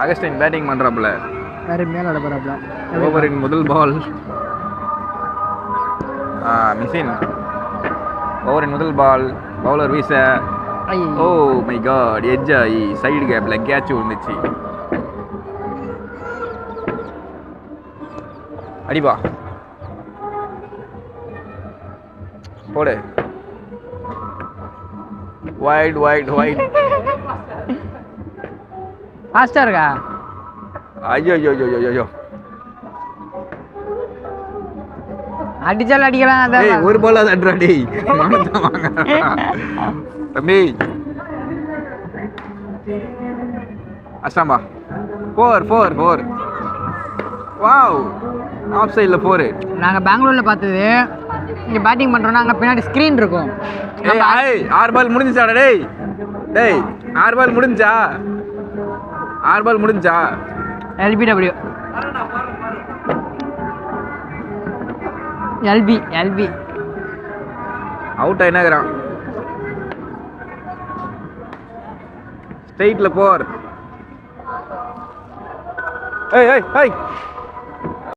Augustine batting பண்றாப்ல. வேற மேல அடப்பறாப்ல. ஓவரின் முதல் பால். மிஷின். ஓவரின் முதல் பால். பவுலர் வீச. ஓ மை காட், எட்ஜ் ஆகி சைடு கேப்ல கேட்ச் விழுந்துச்சு. அடிப்பா போடு. White white white. ஃபாஸ்டா இருக்கா? ஐயோ ஐயோ ஐயோ ஐயோ. அடிச்சால அடிக்கலாம். டேய் ஒரு பால் அது அட்ரா டேய். மானத்த வாங்க தம்பி. அஸ்டாம்பா 4 வாவ், ஆஃப் சைடுல 4. நாங்க பெங்களூர்ல பார்த்தது, இங்க பேட்டிங் பண்றோம்னா அங்க பின்னாடி ஸ்கிரீன் இருக்கும். ஏய் 6 பால் முடிஞ்சாடா டேய். டேய் 6 பால் முடிஞ்சா? 6 பால் முடிஞ்சா? LBW LB அவுட் ஆயினாங்கறான். ஸ்ட்ரைட்ல 4. ஏய் ஏய் ஏய்